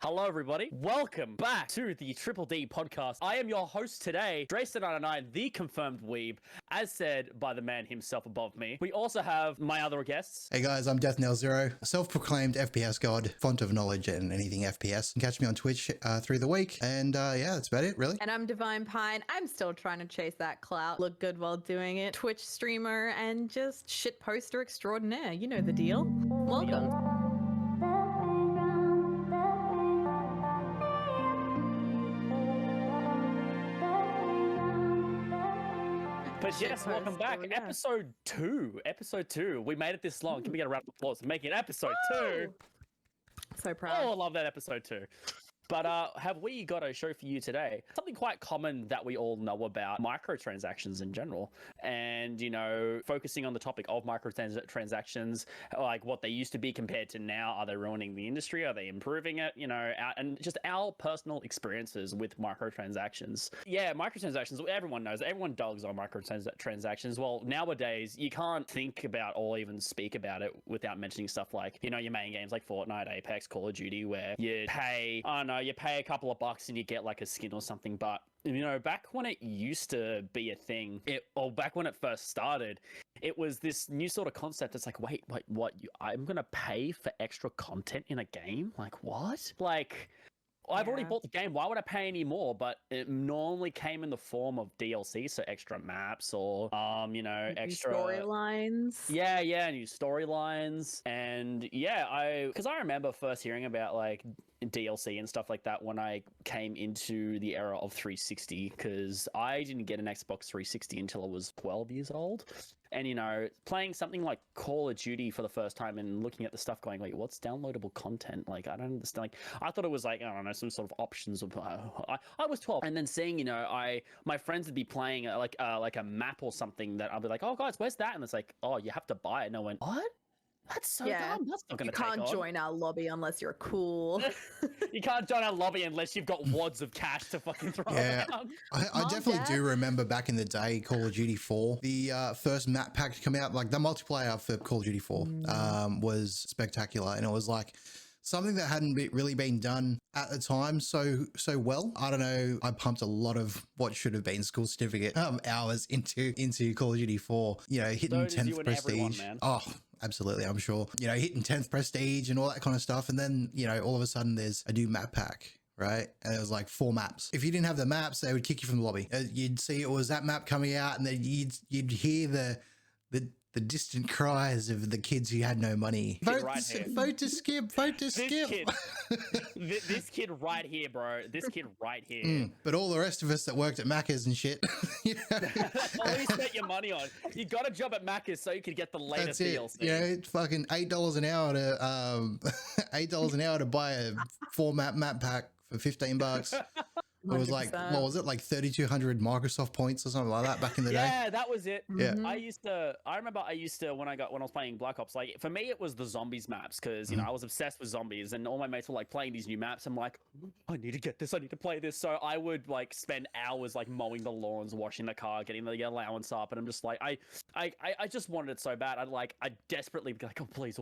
Hello, everybody. Welcome back to the Triple D podcast. I am your host today, Dray99, the confirmed weeb, as said by the man himself above me. We also have my other guests. Hey guys, I'm DeathNail0, self-proclaimed FPS god, font of knowledge and anything FPS. You can catch me on Twitch through the week, and yeah, that's about it, really. And I'm Divine Pine. I'm still trying to chase that clout, look good while doing it, Twitch streamer, and just shit poster extraordinaire. You know the deal. Welcome. But yes, welcome back. Episode 2. Episode 2. We made it this long. Can we get a round of applause for making it episode 2? So proud. Oh, I love that episode 2. But have we got a show for you today? Something quite common that we all know about, microtransactions in general. And, you know, focusing on the topic of microtransactions, like what they used to be compared to now. Are they ruining the industry? Are they improving it? You know, and just our personal experiences with microtransactions. Yeah, microtransactions, everyone knows, everyone dogs on microtransactions. Well, nowadays, you can't think about or even speak about it without mentioning stuff like, you know, your main games like Fortnite, Apex, Call of Duty, where you pay, I don't know, you pay a couple of bucks and you get like a skin or something. But you know, back when it used to be a thing, or back when it first started, it was this new sort of concept. It's like, wait, what? I'm gonna pay for extra content in a game? Like what? Like, I've already bought the game. Why would I pay any more? But it normally came in the form of DLC, so extra maps or you know, extra storylines. Yeah, new storylines. And yeah, because I remember first hearing about like DLC and stuff like that when I came into the era of 360, because I didn't get an Xbox 360 until I was 12 years old. And, you know, playing something like Call of Duty for the first time and looking at the stuff going, wait, what's downloadable content? Like, I don't understand. Like, I thought it was like, I don't know, some sort of options. Of, I was 12. And then seeing, you know, my friends would be playing like a map or something that I'll be like, oh, guys, where's that? And it's like, oh, you have to buy it. And I went, what? That's so dumb. That's not going to take on. You can't join our lobby unless you're cool. You can't join our lobby unless you've got wads of cash to fucking throw around. I definitely do remember back in the day, Call of Duty 4, the first map pack to come out, like the multiplayer for Call of Duty 4 was spectacular. And it was like something that hadn't really been done at the time so well. I don't know. I pumped a lot of what should have been school certificate hours into Call of Duty 4. You know, hitting 10th prestige. Everyone, oh, absolutely, I'm sure. You know, hitting 10th prestige and all that kind of stuff. And then, you know, all of a sudden there's a new map pack, right? And it was like 4 maps. If you didn't have the maps, they would kick you from the lobby. You'd see it was that map coming out, and then you'd hear the distant cries of the kids who had no money. Vote to skip. This kid right here, bro. This kid right here. But all the rest of us that worked at Macca's and shit. At least spent your money on. You got a job at Macca's so you could get the latest DLC. You know, it's fucking $8 an hour to $8 an hour to buy a 4-map pack for $15. It was like, what was it, like 3,200 Microsoft points or something like that back in the day? Yeah, that was it. Yeah. I remember I used to when I was playing Black Ops, like for me it was the zombies maps, because you know I was obsessed with zombies, and all my mates were like playing these new maps. I'm like, I need to get this, I need to play this. So I would like spend hours like mowing the lawns, washing the car, getting the allowance up, and I'm just like, I just wanted it so bad. I'd desperately be like, oh please,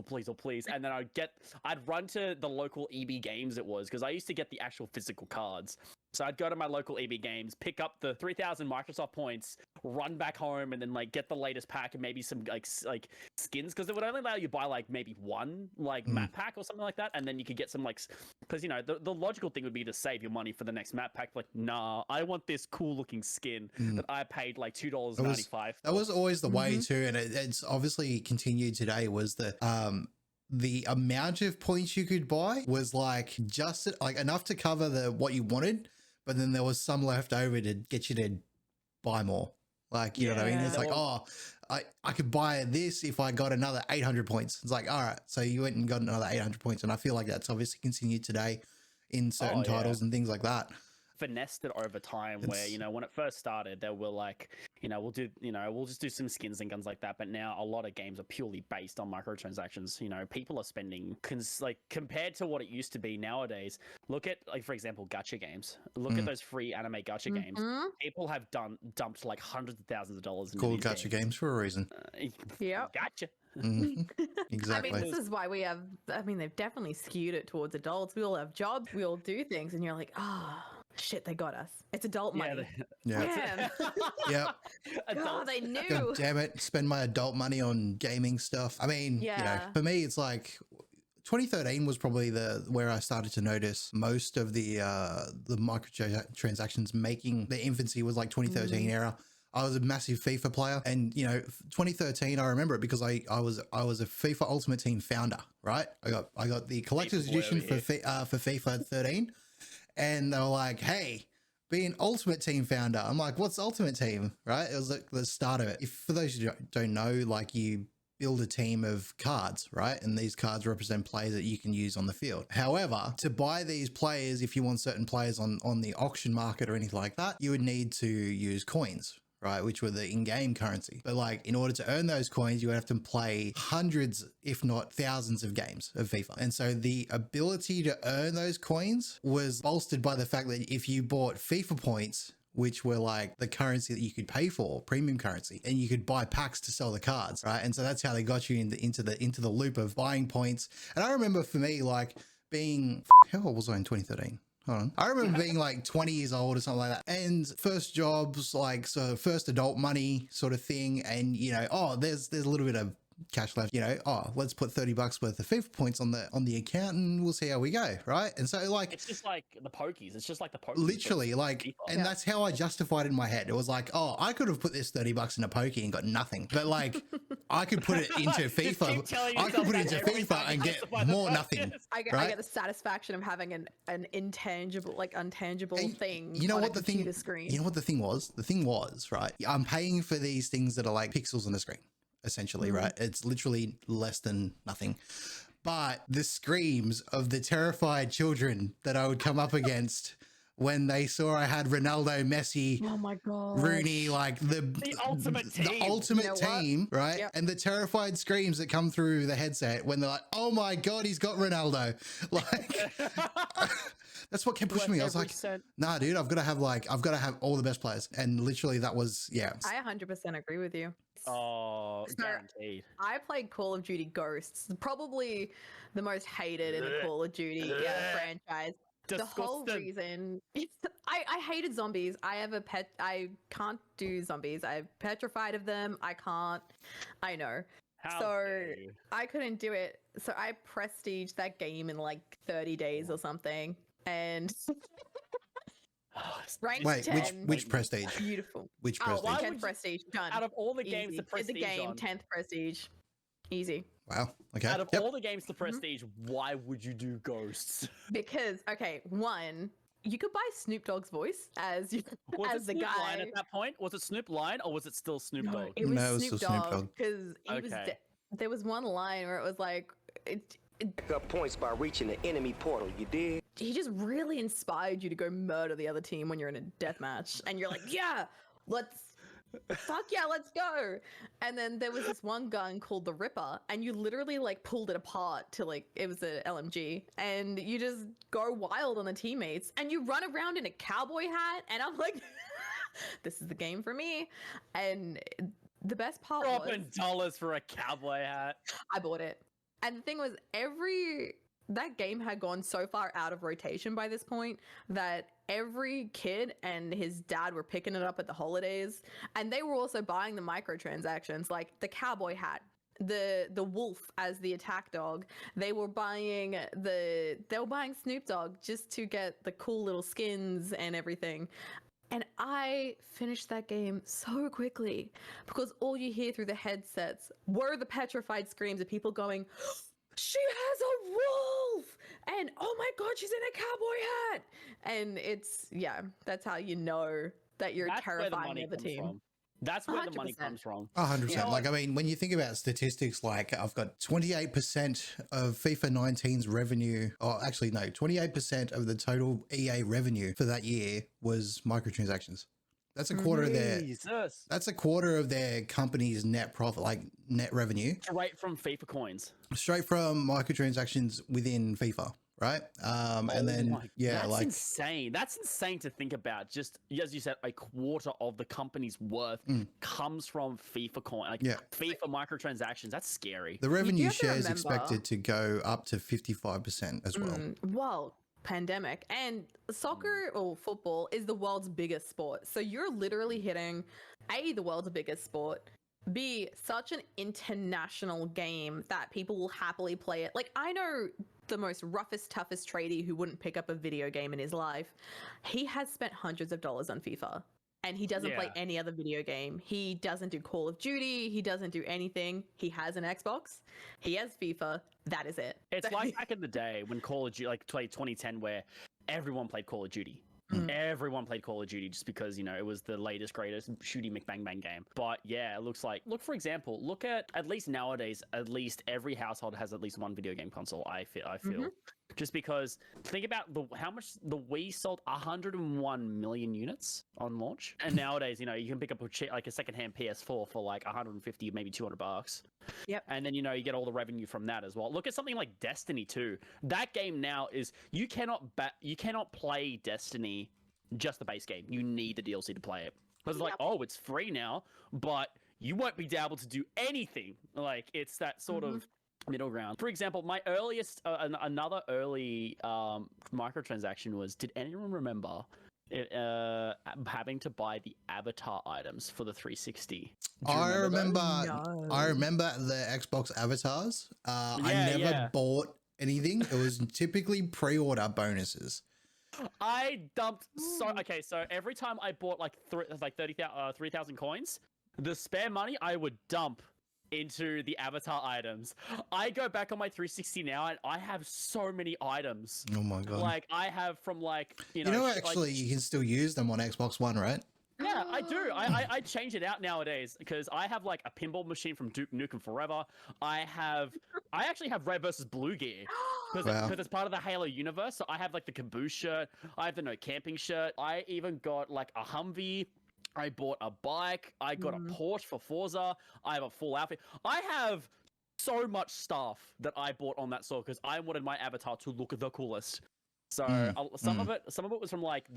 and then I'd run to the local EB Games, it was, because I used to get the actual physical cards. So I'd go to my local EB Games, pick up the 3,000 Microsoft points, run back home, and then like get the latest pack and maybe some like skins, because it would only allow you to buy like maybe one like map pack or something like that, and then you could get some like, because you know the logical thing would be to save your money for the next map pack. Like, nah, I want this cool looking skin that I paid like $2.95. That was always the way too, and it's obviously continued today. Was the amount of points you could buy was like just like enough to cover what you wanted, but then there was some left over to get you to buy more. Like, you know what I mean? It's like, oh, I could buy this if I got another 800 points. It's like, all right, so you went and got another 800 points. And I feel like that's obviously continued today in certain titles and things like that. Finessed it over time, where, you know, when it first started, they were like, you know, we'll just do some skins and guns like that. But now a lot of games are purely based on microtransactions. You know, people are spending like compared to what it used to be nowadays. Look at, like, for example, gacha games. Look at those free anime gacha games. People have dumped like hundreds of thousands of dollars into called gacha games for a reason. Gotcha. Mhm. Exactly. I mean, this is why we have, I mean, they've definitely skewed it towards adults. We all have jobs, we all do things, and you're like, oh, shit, they got us. It's adult money. Yeah. Damn. Yep. God, Adults. they God knew. damn it. Spend my adult money on gaming stuff. I mean, Yeah. for me, it's like 2013 was probably where I started to notice most of the microtransactions making the infancy was like 2013 era. I was a massive FIFA player, and 2013 I remember it because I was a FIFA Ultimate Team founder, right? I got the collector's edition for FIFA 13, and they were like, "Hey, be an Ultimate Team founder." I'm like, "What's Ultimate Team?" Right? It was like the start of it. If for those who don't know, like you build a team of cards, right? And these cards represent players that you can use on the field. However, to buy these players, if you want certain players on the auction market or anything like that, you would need to use coins, right? Which were the in-game currency. But like in order to earn those coins, you would have to play hundreds, if not thousands of games of FIFA. And so the ability to earn those coins was bolstered by the fact that if you bought FIFA points, which were like the currency that you could pay for, premium currency, and you could buy packs to sell the cards, right? And so that's how they got you into the loop of buying points. And I remember for me, like being, how old was I in 2013? Hold on. I remember being like 20 years old or something like that. And first jobs, like so first adult money sort of thing. And there's a little bit of cash left, let's put $30 worth of FIFA points on the account and we'll see how we go, right? And so like it's just like the pokies. It's just like the pokies. Literally, like, and that's how I justified it in my head. It was like, oh, I could have put this $30 in a pokey and got nothing, but like I could put it into FIFA. I could put it into FIFA and get more nothing. I get the satisfaction of having an intangible, like untangible thing. You know on what a the thing? screen. You know what the thing was? The thing was, right? I'm paying for these things that are like pixels on the screen, essentially, right? It's literally less than nothing. But the screams of the terrified children that I would come up against when they saw I had Ronaldo, Messi, Oh my god, Rooney, like the ultimate team. the ultimate team, right? Yep. And the terrified screams that come through the headset when they're like, "Oh my god, he's got Ronaldo!" Like that's what kept pushing me. I was like, "Nah, dude, I've got to have all the best players." And literally, that was I 100% agree with you. Oh, So, guaranteed. I played Call of Duty Ghosts, probably the most hated in the Call of Duty franchise. The whole reason I hated zombies. I have a pet. I can't do zombies. I'm petrified of them. I know. So I couldn't do it. So I prestiged that game in like 30 days or something. And ranked 10. Which prestige? Beautiful. Which prestige? 10th prestige. Done. Out of all the games to prestige Did the game, on, 10th prestige. Easy. Wow. Okay. Out of all the games to prestige, why would you do Ghosts? Because, okay, one, you could buy Snoop Dogg's voice as the Snoop guy. Lion at that point? Was it Snoop Lion or was it still Snoop Dogg? It was No, it was Snoop still Snoop Dogg Dogg. because there was one line where it was like, Pick up points by reaching the enemy portal, you did? he just really inspired you to go murder the other team when you're in a death match, and you're like, yeah, let's go. And then there was this one gun called the Ripper, and you literally like pulled it apart to like, it was a LMG, and you just go wild on the teammates, and you run around in a cowboy hat, and I'm like, this is the game for me. And the best part was Dropping dollars for a cowboy hat. I bought it. And the thing was, that game had gone so far out of rotation by this point that every kid and his dad were picking it up at the holidays, and they were also buying the microtransactions, like the cowboy hat, the wolf as the attack dog. They were buying Snoop Dogg just to get the cool little skins and everything. And I finished that game so quickly because all you hear through the headsets were the petrified screams of people going, she has a wolf! And oh my god, she's in a cowboy hat! And that's how you know that you're terrifying the team. From. That's where 100%. the money comes from. 100%. Yeah. Like, I mean, when you think about statistics, like I've got 28% of FIFA 19's revenue, or actually no, 28% of the total EA revenue for that year was microtransactions. That's a quarter of their company's net profit, like net revenue. Straight from FIFA coins. Straight from microtransactions within FIFA, right? And Oh then my- yeah, that's like insane. That's insane to think about. Just as you said, a quarter of the company's worth comes from FIFA coin, like Yeah. FIFA microtransactions. That's scary. the revenue have to share is remember- expected to go up to 55% as well. Well, pandemic and soccer or football is the world's biggest sport. So you're literally hitting A, the world's biggest sport, B, such an international game that people will happily play it. Like, I know the most roughest, toughest tradie who wouldn't pick up a video game in his life. He has spent hundreds of dollars on FIFA. And he doesn't play Yeah. any other video game. He doesn't do Call of Duty. He doesn't do anything. He has an Xbox. He has FIFA. That is it. It's like back in the day when Call of Duty, like 2010, where everyone played Call of Duty. Everyone played Call of Duty just because, you know, it was the latest, greatest shooty McBang game. But yeah, it looks like, look, for example, look at least nowadays, at least every household has at least one video game console, I feel. Just because, think about how much the Wii sold 101 million units on launch. And nowadays, you know, you can pick up like a secondhand PS4 for like 150, maybe $200. Yep. And then, you know, you get all the revenue from that as well. Look at something like Destiny 2. That game now is, you cannot play Destiny just the base game. You need the DLC to play it. Because it's like, oh, it's free now, but you won't be able to do anything. Like, it's that sort of middle ground. For example, my earliest, another early microtransaction was, did anyone remember having to buy the avatar items for the 360? I remember No. the Xbox avatars. I never bought anything. It was typically pre-order bonuses. I dumped so every time I bought like 3,000 coins, the spare money I would dump into the avatar items. I go back on my 360 now and I have so many items. Oh my god. Like I have from like, You know actually you can still use them on Xbox One, right? Yeah, I do. I change it out nowadays because I have like a pinball machine from Duke Nukem Forever. I actually have Red versus Blue gear because it's part of the Halo universe. So I have like the Caboose shirt. I have the No Camping shirt. I even got like a Humvee. I bought a bike. I got a Porsche for Forza. I have a full outfit. I have so much stuff that I bought on that store because I wanted my avatar to look the coolest. So some of it was from like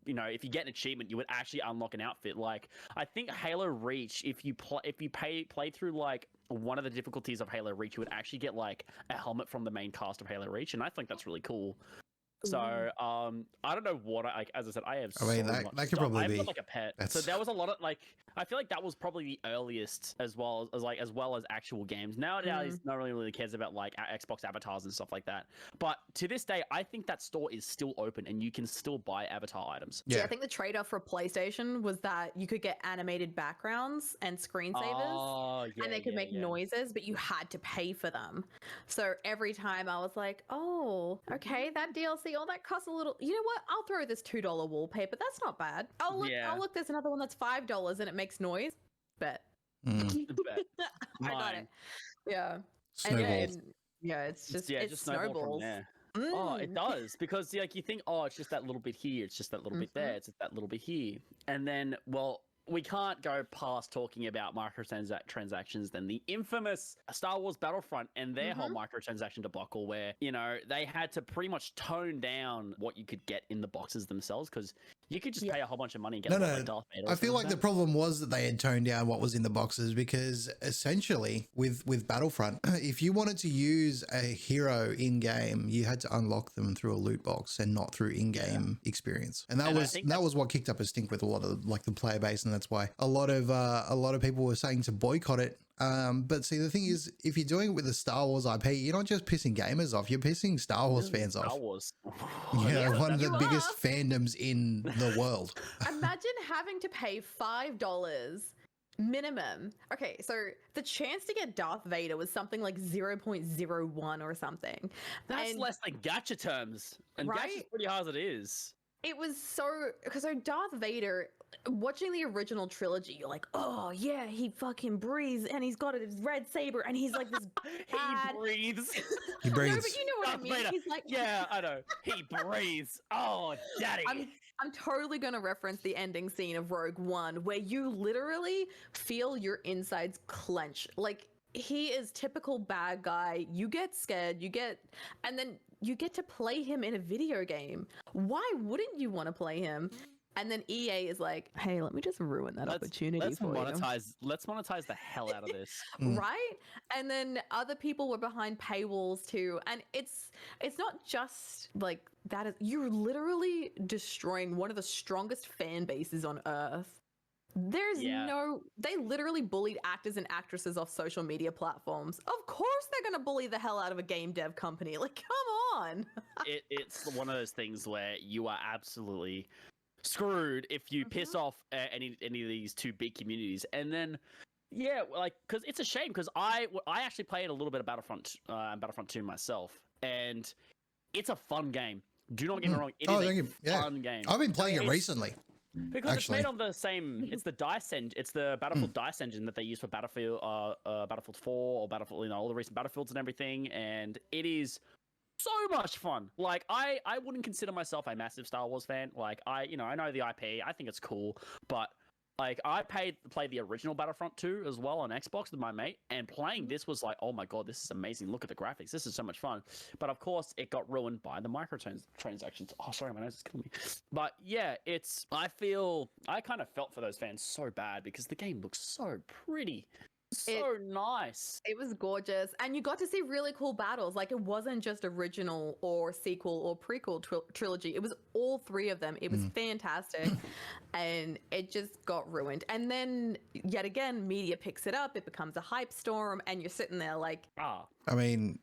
you know, if you get an achievement, you would actually unlock an outfit. Like I think Halo Reach, if you play through like one of the difficulties of Halo Reach, you would actually get like a helmet from the main cast of Halo Reach, and I think that's really cool. So I don't know what as I said, I have. I mean, so that much could stuff. probably I've be got like a pet. So there was a lot of like. I feel like that was probably the earliest, as well as actual games. Nowadays, no one really cares about like Xbox avatars and stuff like that. But to this day, I think that store is still open and you can still buy avatar items. Yeah, I think the trade-off for PlayStation was that you could get animated backgrounds and screensavers, and they could make noises, but you had to pay for them. So every time I was like, oh, okay, that DLC, that costs a little. You know what? I'll throw this $2 wallpaper. That's not bad. Oh look, there's another one that's $5 and it makes noise. Bet. I got it. Yeah. Snowballs. It's just snowballs. From there. Oh, it does, because like you think, oh, it's just that little bit here, it's just that little bit there, it's just that little bit here, and then we can't go past talking about microtransactions than the infamous Star Wars Battlefront and their whole microtransaction debacle, where, you know, they had to pretty much tone down what you could get in the boxes themselves, because you could just pay a whole bunch of money and get like Darth Vader. I feel like the problem was that they had toned down what was in the boxes, because essentially with Battlefront, if you wanted to use a hero in game, you had to unlock them through a loot box and not through in-game experience. And that was what kicked up a stink with a lot of like the player base, and that's why a lot of people were saying to boycott it. But see, the thing is, if you're doing it with the Star Wars IP, you're not just pissing gamers off, you're pissing Star Wars fans off. Star Wars. One of the biggest fandoms in the world. Imagine having to pay $5 minimum. Okay, so the chance to get Darth Vader was something like 0.01 or something. That's less than gacha terms. And gacha's pretty hard as it is. It was because Darth Vader, watching the original trilogy, you're like, oh yeah, he fucking breathes and he's got his red saber and he's like this bad. He breathes. He breathes. No, but you know what I mean. Vader. He's like, yeah, I know. He breathes. Oh, daddy. I'm totally going to reference the ending scene of Rogue One, where you literally feel your insides clench. Like, he is typical bad guy. You get scared, and then you get to play him in a video game. Why wouldn't you want to play him? And then EA is like, hey, let me just ruin that opportunity for you. Let's monetize the hell out of this. Right? And then other people were behind paywalls too. And it's not just like that. You're literally destroying one of the strongest fan bases on earth. They literally bullied actors and actresses off social media platforms. Of course they're going to bully the hell out of a game dev company. Like, come on. It's one of those things where you are absolutely screwed if you piss off any of these two big communities. And then like, because it's a shame, because I actually played a little bit of Battlefront 2 myself, and it's a fun game. Do not get me wrong, it is a fun game. I've been playing it recently because it's made on the same, it's the dice engine, it's the Battlefield dice engine that they use for Battlefield 4 or Battlefield, all the recent Battlefields and everything, and it is so much fun. Like, I wouldn't consider myself a massive Star Wars fan. Like, I know the IP, I think it's cool, but like, I played the original Battlefront 2 as well on Xbox with my mate, and playing this was like, oh my god, this is amazing. Look at the graphics. This is so much fun. But of course, it got ruined by the microtransactions. Oh, sorry, my nose is killing me. But yeah, I kind of felt for those fans so bad, because the game looks so pretty. So nice. It was gorgeous, and you got to see really cool battles. Like, it wasn't just original or sequel or prequel trilogy. It was all three of them. It was fantastic, and it just got ruined. And then yet again, media picks it up. It becomes a hype storm, and you're sitting there like, I mean,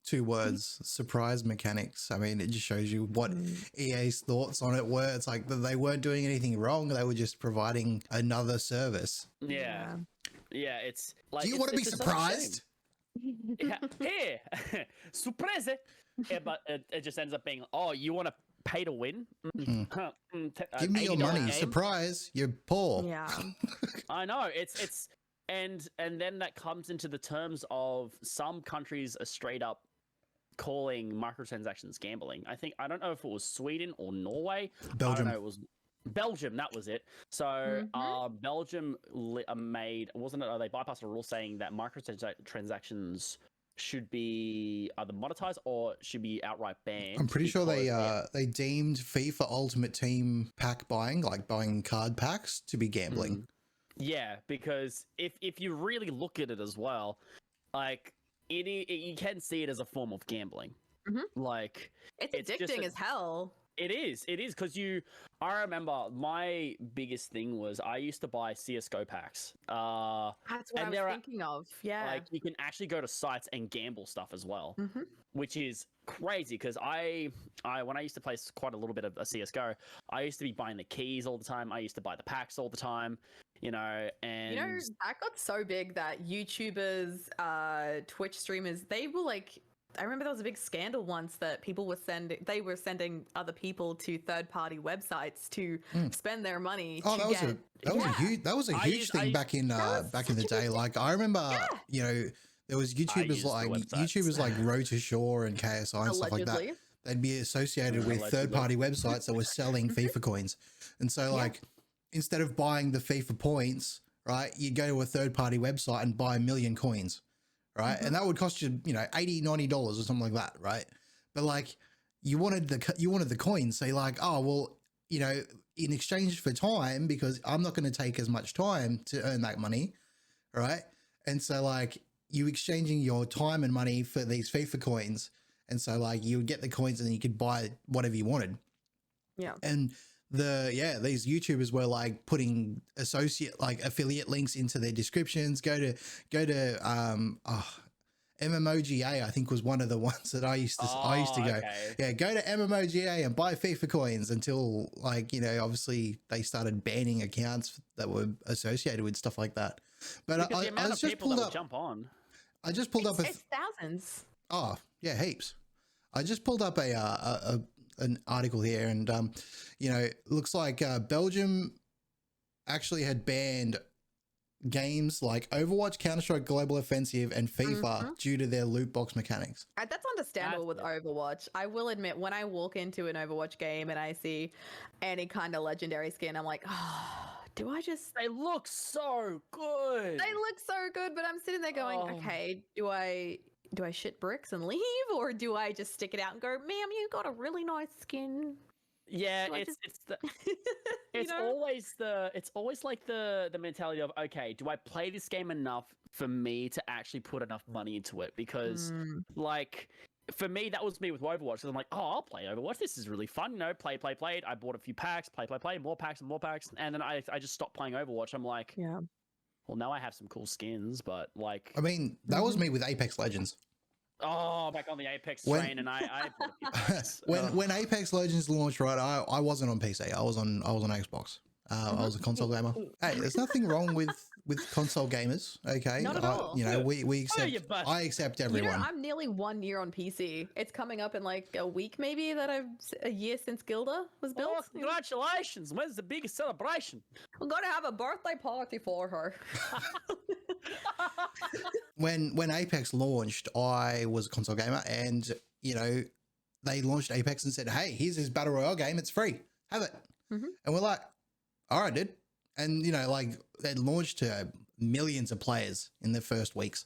2 words: surprise mechanics. I mean, it just shows you what EA's thoughts on it were. It's like they weren't doing anything wrong. They were just providing another service. Yeah, it's like. Do you want to be surprised? Yeah, here, surprise! Yeah, but it just ends up being, oh, you want to pay to win? Give me your money. Game? Surprise! You're poor. yeah. I know it's and then that comes into the terms of some countries are straight up calling microtransactions gambling. I don't know if it was Sweden or Norway. Belgium. I don't know, it was Belgium, that was it. So Belgium made, wasn't it, they bypassed a rule saying that microtransactions should be either monetized or should be outright banned. I'm pretty sure they deemed FIFA Ultimate Team pack buying, like buying card packs, to be gambling. Yeah, because if you really look at it as well, like you can see it as a form of gambling. Like, it's addicting as hell. It is because I remember my biggest thing was I used to buy CSGO packs. That's what I was thinking of. Yeah. Like, you can actually go to sites and gamble stuff as well, which is crazy, because when I used to play quite a little bit of a CSGO, I used to be buying the keys all the time. I used to buy the packs all the time, and that got so big that YouTubers, Twitch streamers, they were like, I remember there was a big scandal once that people were sending other people to third-party websites to spend their money. Oh, that was a huge thing back in the day. Like, I remember, there was YouTubers like Road to Shore and KSI and stuff like that. They'd be associated with third-party websites that were selling FIFA coins, and so like, instead of buying the FIFA points, right, you go to a third-party website and buy 1 million coins. Right. And that would cost you, $80, $90 or something like that. Right. But like, you wanted the coins. So you're like, oh, well, in exchange for time, because I'm not going to take as much time to earn that money. Right. And so like, you exchanging your time and money for these FIFA coins. And so like, you would get the coins and then you could buy whatever you wanted. Yeah. And these YouTubers were like putting affiliate links into their descriptions. Go to MMOGA, I think, was one of the ones that I used to go. Okay. Yeah, go to MMOGA and buy FIFA coins until obviously they started banning accounts that were associated with stuff like that. But I just pulled up. Jump on. I just pulled up it's thousands. Oh yeah, heaps. I just pulled up an article here, and looks like Belgium actually had banned games like Overwatch, Counter-Strike Global Offensive, and FIFA due to their loot box mechanics. That's understandable with Overwatch. I will admit, when I walk into an Overwatch game and I see any kind of legendary skin, I'm like, do I just... They look so good. They look so good, but I'm sitting there going, okay, do I do I shit bricks and leave, or do I just stick it out and go, ma'am, you got a really nice skin? Yeah, Do I it's just- the You it's know? always like the mentality of, okay, do I play this game enough for me to actually put enough money into it? Because Mm, like for me, that was me with Overwatch. So I'm like, oh, I'll play Overwatch. This is really fun. You know, played. I bought a few packs, play, more packs and more packs, and then I just stopped playing Overwatch. I'm like, yeah. well, now I have some cool skins, but like, I mean, that was me with Apex Legends. oh, back on the Apex When- train, and I bought a few packs. When Apex Legends launched, right, I wasn't on PC. I was on Xbox. I was a console gamer. Hey, there's nothing wrong with console gamers. Okay, Not at all. You know, we accept. you butt. I accept You know, everyone. I'm nearly 1 year on PC. It's coming up in like a week, maybe, that a year since Gilda was built. Oh, congratulations! When's the biggest celebration? I'm gonna have a birthday party for her. When Apex launched, I was a console gamer, and you know, they launched Apex and said, "Hey, here's this battle royale game. It's free. Have it." Mhm. And we're like, "All right, dude." And you know, like they launched to millions of players in the first weeks.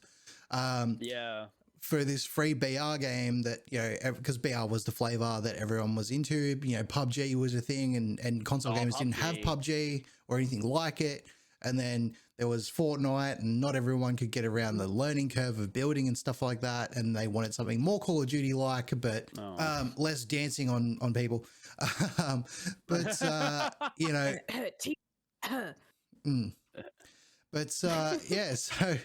Yeah. For this free BR game that, you know, because BR was the flavor that everyone was into, you know, PUBG was a thing, and console Oh, gamers didn't have PUBG. PUBG or anything like it. And then there was Fortnite, and not everyone could get around the learning curve of building and stuff like that. And they wanted something more Call of Duty like, but Oh. less dancing on people. But, you know, but yeah, so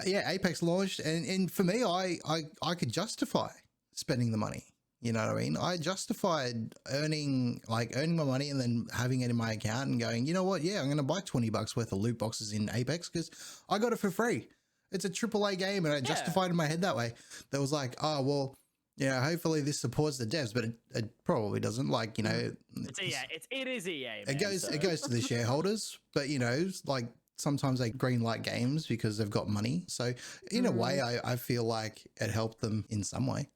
yeah, Apex launched, and for me, I could justify spending the money. You know what I mean? I justified earning my money and then having it in my account and going, you know what? Yeah, I'm going to buy $20 worth of loot boxes in Apex because I got it for free. It's a AAA game, and I justified in my head that way. That was like, oh well, you know, hopefully this supports the devs, but it probably doesn't. Like, you know, It's EA. It is EA. Man, it goes to the shareholders, but you know, like sometimes they green light games because they've got money. So in a way, I feel like it helped them in some way.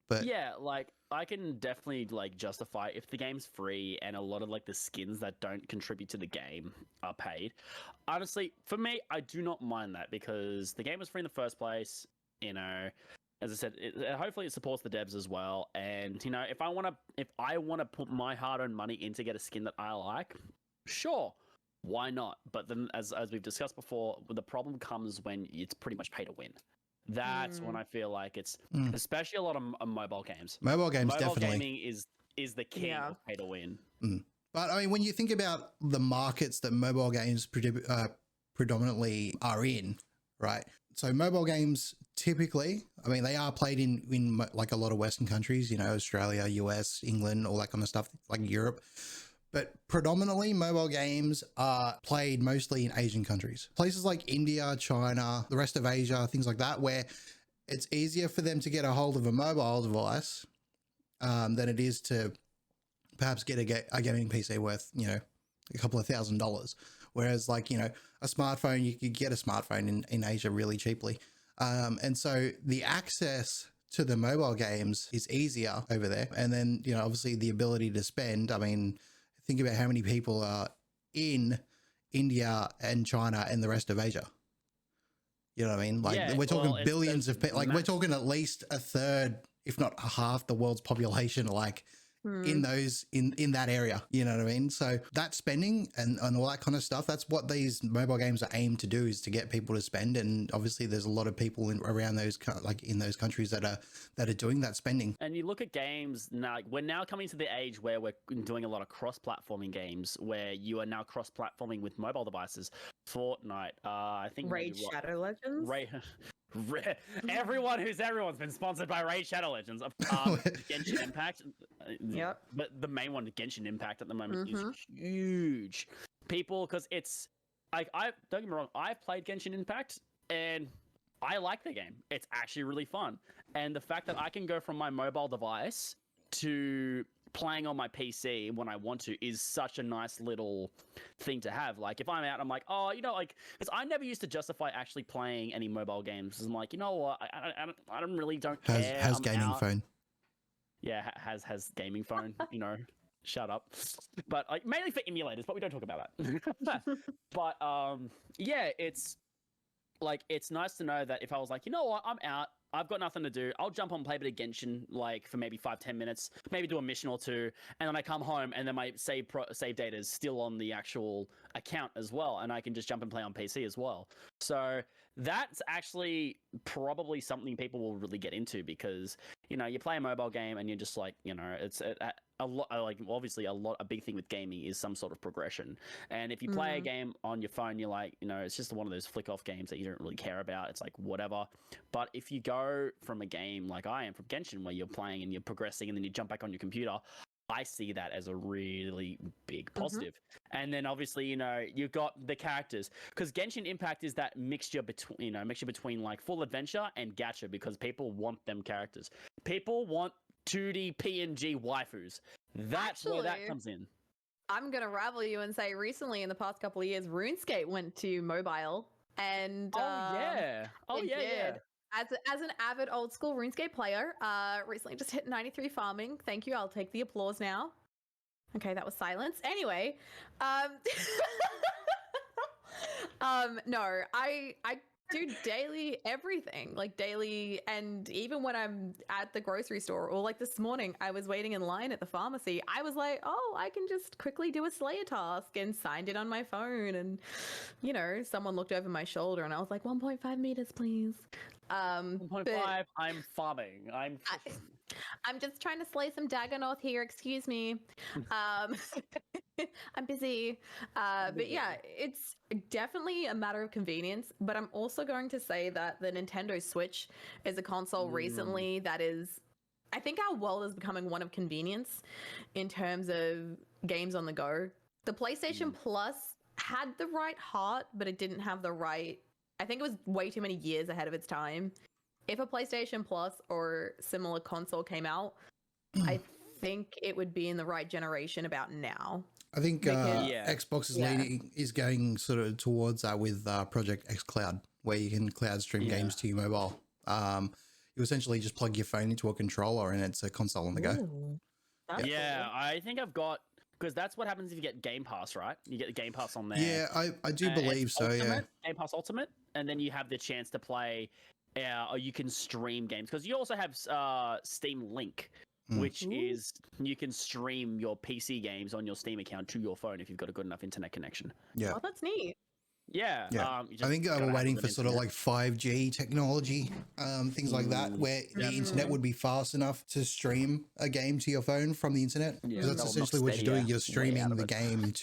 But yeah, like I can definitely like justify if the game's free and a lot of like the skins that don't contribute to the game are paid. Honestly, for me, I do not mind that because the game was free in the first place. You know, as I said, hopefully it supports the devs as well. And you know, if I want to put my hard-earned money in to get a skin that I like, sure, why not? But then, as we've discussed before, the problem comes when it's pretty much pay to win. That's when I feel like it's, especially a lot of mobile games. mobile games Mobile definitely. gaming is the king of pay to win. But I mean, when you think about the markets that mobile games predominantly are in, right? So mobile games typically, I mean, they are played in like a lot of Western countries, you know, Australia, US, England, all that kind of stuff, like Europe. But predominantly mobile games are played mostly in Asian countries. Places like India, China, the rest of Asia, things like that, where it's easier for them to get a hold of a mobile device than it is to perhaps get a gaming PC worth, you know, a couple of $1,000s. Whereas like, you know, a smartphone, you could get a smartphone in Asia really cheaply. And so the access to the mobile games is easier over there. And then, you know, obviously the ability to spend, I mean, think about how many people are in India and China and the rest of Asia. You know what I mean? Like we're talking billions of people. Like we're talking at least a third, if not half the world's population, like in those in that area. You know what I mean? So that spending and all that kind of stuff, that's what these mobile games are aimed to do, is to get people to spend. And obviously there's a lot of people around those, like in those countries that are doing that spending. And you look at games now, like we're now coming to the age where we're doing a lot of cross-platforming games where you are now cross-platforming with mobile devices. Fortnite, I think Raid Shadow Legends. Everyone's been sponsored by Raid Shadow Legends. Genshin Impact. Yep. But the main one, Genshin Impact at the moment, is huge. People, because it's like, don't get me wrong, I've played Genshin Impact and I like the game. It's actually really fun. And the fact that I can go from my mobile device to playing on my PC when I want to is such a nice little thing to have. Like if I'm out, I'm like, oh, you know, like, because I never used to justify actually playing any mobile games. I'm like, you know what, I don't really care. Has gaming phone. Yeah, has gaming phone, you know. Shut up. But like mainly for emulators, but we don't talk about that. But yeah, it's like it's nice to know that if I was like, you know what, I'm out, I've got nothing to do, I'll jump on play a bit of Genshin like for maybe 5-10 minutes, maybe do a mission or two, and then I come home and then my save data is still on the actual account as well, and I can just jump and play on PC as well. So that's actually probably something people will really get into, because you know, you play a mobile game and you're just like, you know, it's a lot, like obviously a big thing with gaming is some sort of progression. And if you play a game on your phone, you're like, you know, it's just one of those flick off games that you don't really care about. It's like whatever. But if you go from a game like I am from Genshin, where you're playing and you're progressing and then you jump back on your computer, I see that as a really big positive. And then obviously, you know, you've got the characters, because Genshin Impact is that mixture between like full adventure and gacha, because people want them characters. People want 2D PNG waifus. That's where that comes in. I'm gonna rival you and say, recently in the past couple of years, RuneScape went to mobile, and yeah. As an avid old school RuneScape player, recently just hit 93 farming. Thank you. I'll take the applause now. Okay, that was silence. Anyway, no, I do daily everything, like daily, and even when I'm at the grocery store, or like this morning, I was waiting in line at the pharmacy. I was like, oh, I can just quickly do a Slayer task, and signed it on my phone. And you know, someone looked over my shoulder, and I was like, 1.5 meters, please. 1.5. I'm farming. I'm just trying to slay some Dagonoth here. Excuse me. I'm busy. But yeah, it's definitely a matter of convenience. But I'm also going to say that the Nintendo Switch is a console recently that is, I think our world is becoming one of convenience in terms of games on the go. The PlayStation Plus had the right heart, but it didn't have the right, I think it was way too many years ahead of its time. If a PlayStation Plus or similar console came out, I think it would be in the right generation about now. I think Xbox is going sort of towards that with Project X Cloud, where you can cloud stream games to your mobile. You essentially just plug your phone into a controller and it's a console on the go. Ooh, that's cool. I think I've got, because that's what happens if you get Game Pass, right? You get the Game Pass on there. Yeah, I do believe so. Ultimate, Game Pass Ultimate, and then you have the chance to play, or you can stream games, because you also have Steam Link, which is you can stream your PC games on your Steam account to your phone if you've got a good enough internet connection. Yeah, oh, that's neat. Yeah, I think we're waiting for sort of like 5G technology, things like that, where the internet would be fast enough to stream a game to your phone from the internet. Because that's essentially what you're doing. You're streaming the game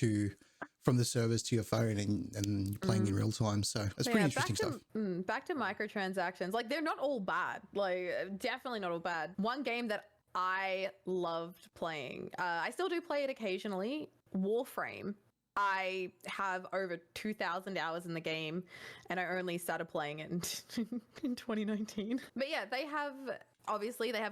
from the servers to your phone, and you're playing in real time. So it's pretty interesting stuff. Back to microtransactions. Like, they're not all bad. Like, definitely not all bad. One game that I loved playing, I still do play it occasionally, Warframe. I have over 2,000 hours in the game, and I only started playing it in 2019. But yeah, they have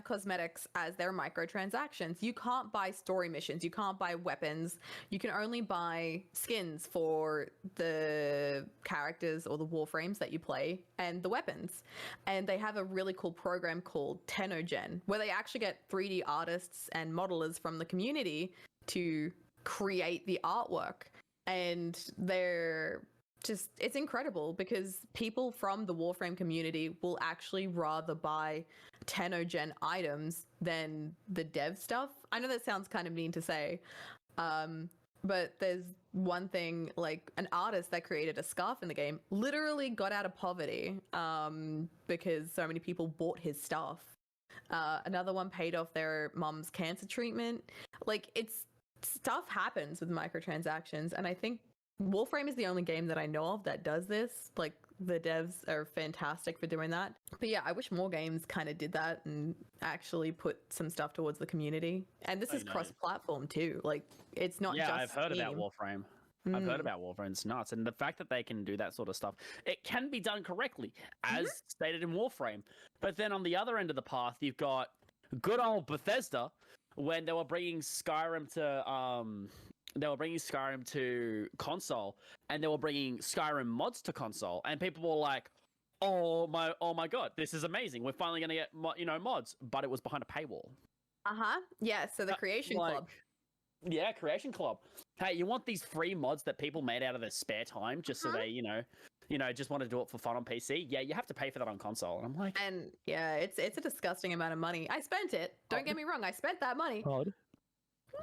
cosmetics as their microtransactions. You can't buy story missions. You can't buy weapons. You can only buy skins for the characters or the warframes that you play and the weapons. And they have a really cool program called Tenogen, where they actually get 3D artists and modelers from the community to create the artwork. And they're just, it's incredible, because people from the Warframe community will actually rather buy Tenogen items than the dev stuff. I know that sounds kind of mean to say, but there's one thing, like an artist that created a scarf in the game literally got out of poverty because so many people bought his stuff. Another one paid off their mom's cancer treatment. Like, stuff happens with microtransactions, and I think Warframe is the only game that I know of that does this. Like, the devs are fantastic for doing that. But yeah, I wish more games kind of did that and actually put some stuff towards the community. And this is cross-platform too. Like, it's not just I've heard Steam. about Warframe. I've heard about Warframe. It's nuts. And the fact that they can do that sort of stuff, it can be done correctly, as stated in Warframe. But then on the other end of the path, you've got good old Bethesda, when they were bringing Skyrim to console, and they were bringing Skyrim mods to console, and people were like, oh my god, this is amazing, we're finally gonna get mods. But it was behind a paywall. Yeah, so the Creation Club. Yeah, Creation Club. Hey, you want these free mods that people made out of their spare time, just so they just want to do it for fun on PC, yeah, you have to pay for that on console. And I'm like, And yeah, it's a disgusting amount of money. I spent it. Don't get me wrong, I spent that money.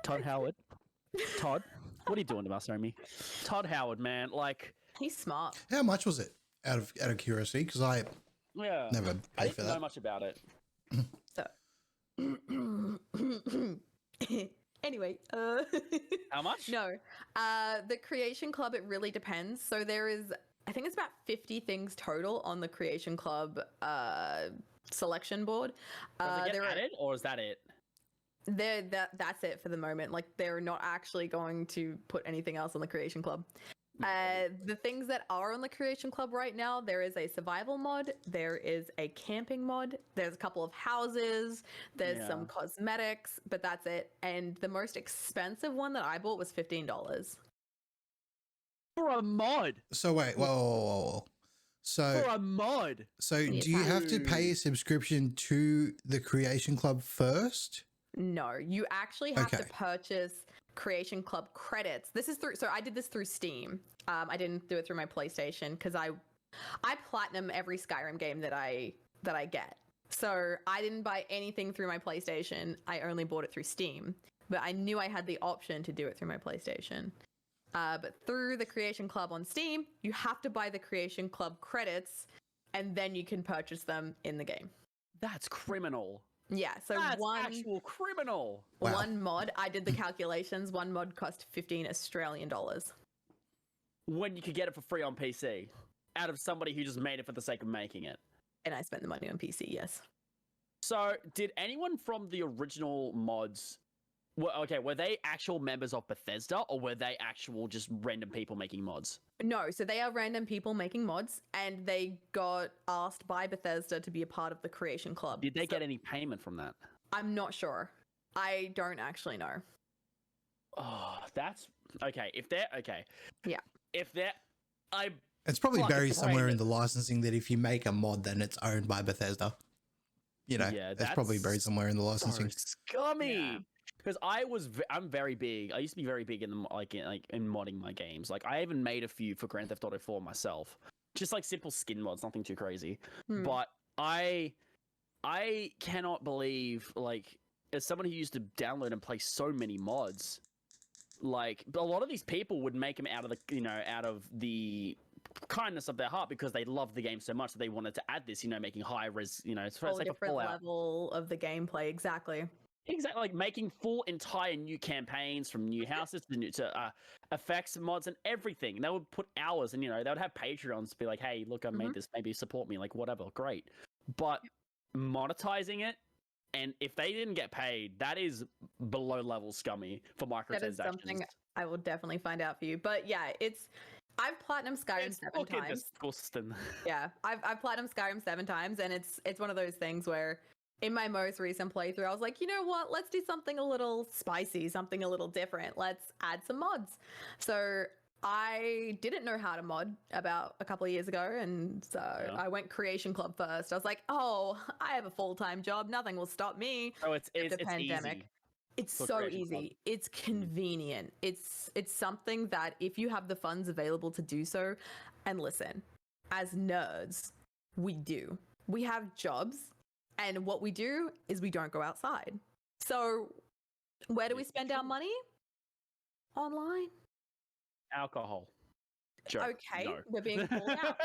Todd Howard. Todd, what are you doing to us, homie? Todd Howard, man, like, He's smart. How much was it? Out of curiosity, because I yeah, never I paid for didn't know that. much about it. So anyway, How much? no, the Creation Club, it really depends. So there is, I think it's about 50 things total on the Creation Club selection board. Does it get there are- added, or is that it? that's it for the moment. Like, they're not actually going to put anything else on the Creation Club. The things that are on the Creation Club right now, there is a survival mod, there is a camping mod, there's a couple of houses, there's some cosmetics, but that's it. And the most expensive one that I bought was $15. For a mod. So wait, whoa. So For a mod. Yeah, do you have to pay a subscription to the Creation Club first? No, you actually have to Okay. purchase Creation Club credits. This is through, so I did this through Steam. I didn't do it through my PlayStation because I platinum every Skyrim game that I get. So I didn't buy anything through my PlayStation. I only bought it through Steam. But I knew I had the option to do it through my PlayStation. But through the Creation Club on Steam, you have to buy the Creation Club credits, and then you can purchase them in the game. That's criminal. Yeah, so That's one actual criminal. Wow. one mod, I did the calculations, one mod cost 15 Australian dollars. When you could get it for free on PC, out of somebody who just made it for the sake of making it. And I spent the money on PC, yes. So, did anyone from the original mods? Were they actual members of Bethesda, or were they actual just random people making mods? No, so they are random people making mods, and they got asked by Bethesda to be a part of the Creation Club. Did they So get any payment from that? I'm not sure. I don't actually know. Oh, that's okay. If they're okay, Yeah. If they're, It's probably Fucking buried somewhere brain in the licensing that if you make a mod, then it's owned by Bethesda. Yeah, it's probably that's buried somewhere in the so licensing. scummy. Yeah. Because I'm very big. I used to be very big in in modding my games. Like, I even made a few for Grand Theft Auto 4 myself, just like simple skin mods, nothing too crazy. Hmm. But I cannot believe, like, as someone who used to download and play so many mods, like, a lot of these people would make them out of the kindness of their heart because they love the game so much that they wanted to add this, making high res, it's Whole like a different Fallout. level of the gameplay, exactly. Exactly, like making full entire new campaigns from new houses to effects mods and everything. They would put hours, and they would have Patreons to be like, "Hey, look, I made this. Maybe support me." Like, whatever, great. But monetizing it, and if they didn't get paid, that is below level scummy for microtransactions. That is something I will definitely find out for you. But yeah, I've platinum Skyrim It's 7 fucking times. disgusting. Yeah, I've platinum Skyrim 7 times, and it's one of those things where in my most recent playthrough, I was like, you know what? Let's do something a little spicy, something a little different. Let's add some mods. So I didn't know how to mod about a couple of years ago, and so I went Creation Club first. I was like, oh, I have a full-time job. Nothing will stop me. Oh, it's pandemic. easy. It's for so Creation Club. easy. It's convenient. It's something that if you have the funds available to do so, and listen, as nerds, we have jobs, and what we do is we don't go outside. So where do we spend our money? Online. Alcohol. Joke. Okay, No. we're being called out.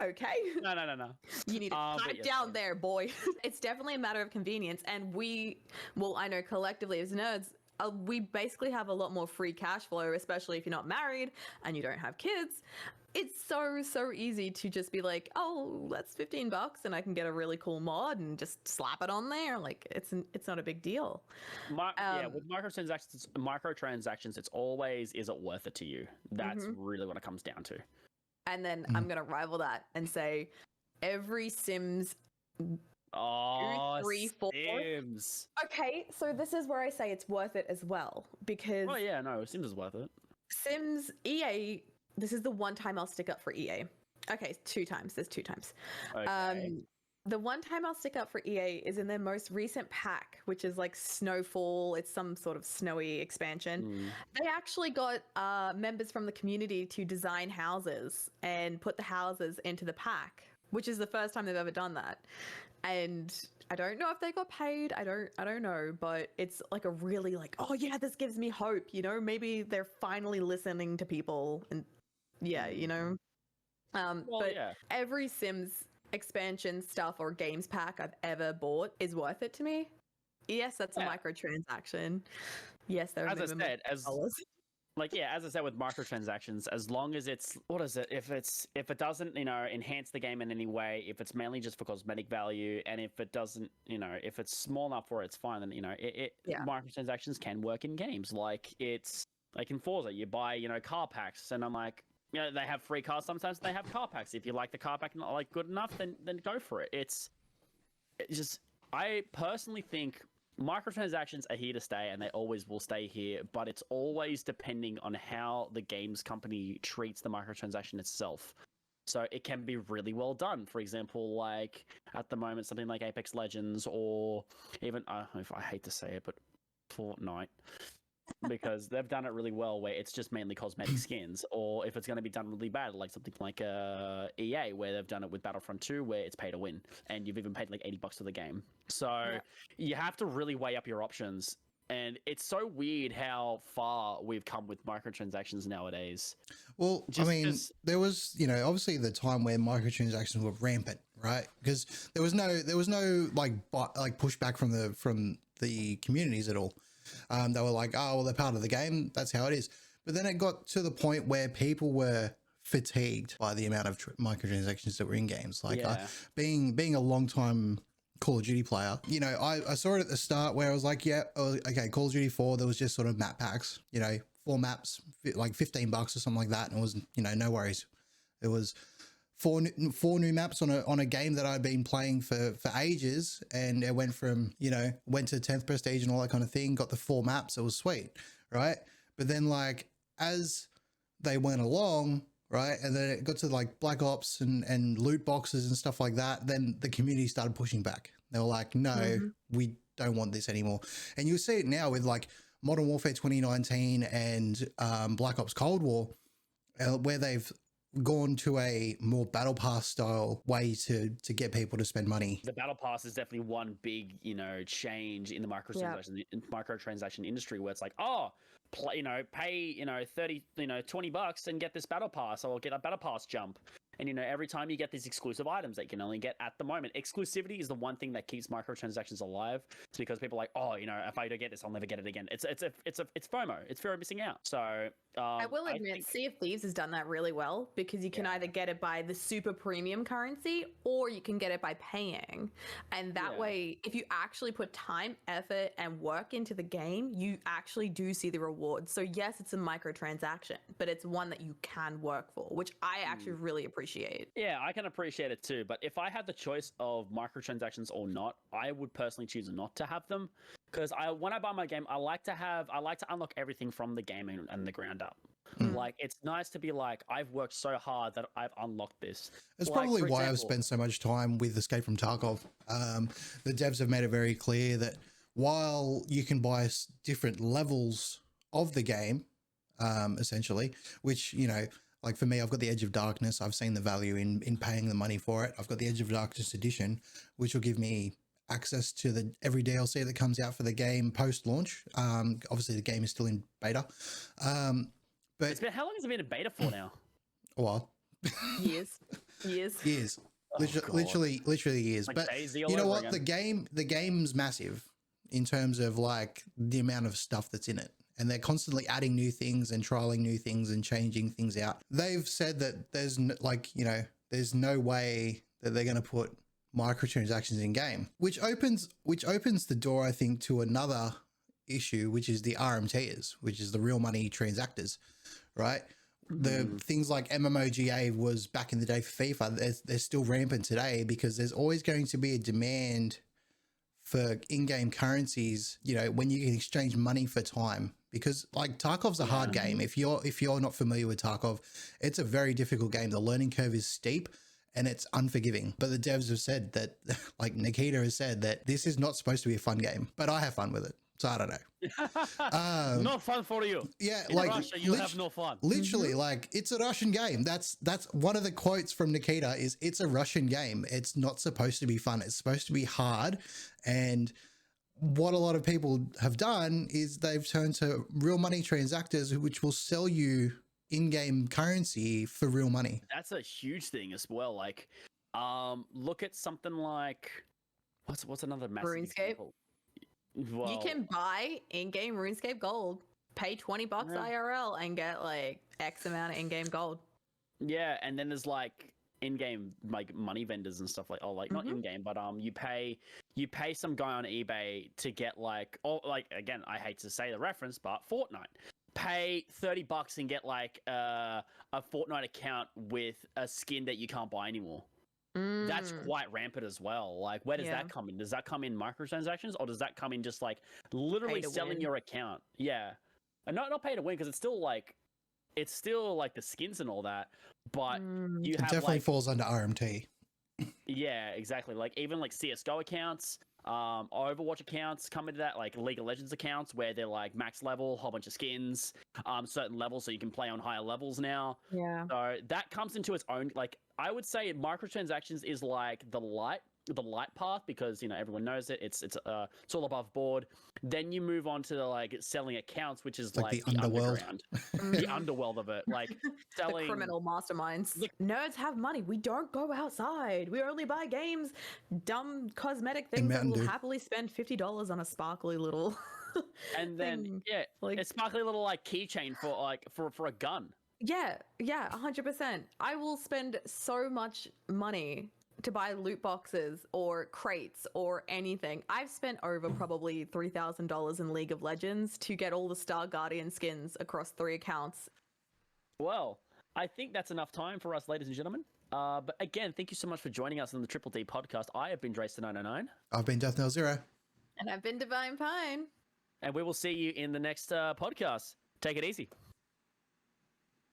Okay. No. You need to But pipe yes, down sorry. there, boy. It's definitely a matter of convenience. And I know collectively as nerds, we basically have a lot more free cash flow, especially if you're not married and you don't have kids. It's so easy to just be like, oh, that's $15 and I can get a really cool mod and just slap it on there. Like, it's not a big deal. With microtransactions, it's always, is it worth it to you? That's really what it comes down to. And then I'm going to rival that and say every Sims Oh, 2, 3, 4. Sims. Okay, so this is where I say it's worth it as well, because Oh yeah, no, Sims is worth it. Sims EA, this is the one time I'll stick up for EA. Okay, 2 times. There's 2 times. Okay. The one time I'll stick up for EA is in their most recent pack, which is like Snowfall. It's some sort of snowy expansion. They actually got members from the community to design houses and put the houses into the pack, which is the first time they've ever done that. And I don't know if they got paid. I don't know, but it's like a really like, oh yeah, this gives me hope. You know, maybe they're finally listening to people, and yeah, you know. But every Sims expansion stuff or games pack I've ever bought is worth it to me. Yes, that's a microtransaction. Yes, there are as I said, dollars. As I said with microtransactions, as long as it's if it doesn't, you know, enhance the game in any way, if it's mainly just for cosmetic value, and if it doesn't, you know, if it's small enough where it's fine, then you know, microtransactions can work in games. Like it's like in Forza, you buy, you know, car packs, and I'm like, you know, they have free cars sometimes. They have car packs. If you like the car pack not like good enough, then go for it. It's just, I personally think microtransactions are here to stay, and they always will stay here. But it's always depending on how the games company treats the microtransaction itself. So it can be really well done. For example, like at the moment, something like Apex Legends, or even if I hate to say it, but Fortnite. Because they've done it really well where it's just mainly cosmetic skins, or if it's going to be done really bad, like something like EA, where they've done it with Battlefront 2, where it's pay to win, and you've even paid like $80 for the game. So you have to really weigh up your options, and it's so weird how far we've come with microtransactions nowadays. Well, there was, you know, obviously the time where microtransactions were rampant, right? Because there was no like pushback from the communities at all. They were like, oh, well, they're part of the game. That's how it is. But then it got to the point where people were fatigued by the amount of microtransactions that were in games. Like being a long time Call of Duty player, you know, I saw it at the start where I was like, yeah, okay, Call of Duty 4, there was just sort of map packs, you know, 4 maps, like $15 or something like that. And it was, you know, no worries. It was four new maps on a game that I'd been playing for ages, and it went from, you know, went to 10th prestige and all that kind of thing, got the 4 maps. It was sweet, right? But then like as they went along, right, and then it got to like Black Ops and loot boxes and stuff like that, then the community started pushing back. They were like, no, we don't want this anymore. And you see it now with like Modern Warfare 2019 and Black Ops Cold War, where they've gone to a more battle pass style way to get people to spend money. The battle pass is definitely one big, you know, change in the microtransaction industry, where it's like, oh, pay, you know, 30, you know, $20 and get this battle pass, or get a battle pass jump. And, you know, every time you get these exclusive items that you can only get at the moment. Exclusivity is the one thing that keeps microtransactions alive. It's because people are like, oh, you know, if I don't get this, I'll never get it again. It's FOMO. It's fear of missing out. So I will admit, Sea of Thieves has done that really well, because you can either get it by the super premium currency, or you can get it by paying. And that way, if you actually put time, effort, and work into the game, you actually do see the rewards. So yes, it's a microtransaction, but it's one that you can work for, which I actually really appreciate. Yeah, I can appreciate it too. But if I had the choice of microtransactions or not, I would personally choose not to have them. Because when I buy my game, I like to unlock everything from the game and the ground up. Like, it's nice to be like, I've worked so hard that I've unlocked this. It's probably why I've spent so much time with Escape from Tarkov. The devs have made it very clear that while you can buy different levels of the game, essentially, which, you know, like for me, I've got the Edge of Darkness. I've seen the value in paying the money for it. I've got the Edge of Darkness edition, which will give me access to every DLC that comes out for the game post-launch. Obviously, the game is still in beta. But how long has it been in beta for now? A while. Years. Literally years. Like but Daisy all you know over what? again. The game's massive in terms of like the amount of stuff that's in it. And they're constantly adding new things and trialing new things and changing things out. They've said that there's no way that they're going to put microtransactions in game, which opens the door, I think, to another issue, which is the RMTers, which is the real money transactors, right? The things like MMOGA was back in the day for FIFA, they're still rampant today, because there's always going to be a demand for in-game currencies, you know, when you can exchange money for time. Because like Tarkov's a hard game. If you're not familiar with Tarkov, it's a very difficult game. The learning curve is steep, and it's unforgiving. But the devs have said that, like Nikita has said, that this is not supposed to be a fun game, but I have fun with it. So I don't know. Not fun for you. Yeah, In like Russia, you have no fun. literally, like it's a Russian game. That's one of the quotes from Nikita is it's a Russian game. It's not supposed to be fun. It's supposed to be hard. And what a lot of people have done is they've turned to real money transactors, which will sell you in-game currency for real money. That's a huge thing as well. Like, look at something like what's another massive RuneScape. example? Well, You can buy in-game RuneScape gold, pay $20 IRL, and get like X amount of in-game gold. yeah, and then there's like in-game like money vendors and stuff like not in-game, but you pay some guy on eBay to get like again, I hate to say the reference, but Fortnite. Pay $30 and get like a Fortnite account with a skin that you can't buy anymore. That's quite rampant as well. Like, where does that come in? Does that come in microtransactions, or does that come in just like literally selling your account? Yeah, and not pay to win, because it's still like the skins and all that. But you It have definitely like, falls under RMT. yeah, exactly. Like even like CS:GO accounts, Overwatch accounts come into that, like League of Legends accounts where they're like max level, whole bunch of skins, certain levels, so you can play on higher levels now. Yeah. So that comes into its own. Like I would say, microtransactions is like the light path, because you know everyone knows it. It's all above board. Then you move on to like selling accounts, which is like the the underworld. underground, the underworld of it. Like selling The criminal masterminds. Nerds have money. We don't go outside. We only buy games, dumb cosmetic things that Mountain we'll Dew. happily spend $50 on a sparkly little. and then thing. yeah, Like- a sparkly little like keychain for a gun. Yeah, 100%. I will spend so much money to buy loot boxes or crates or anything. I've spent over probably $3,000 in League of Legends to get all the Star Guardian skins across 3 accounts. Well, I think that's enough time for us, ladies and gentlemen. But again, thank you so much for joining us on the Triple D podcast. I have been Drayster909. I've been Death Nail Zero. And I've been Divine Pine. And we will see you in the next podcast. Take it easy.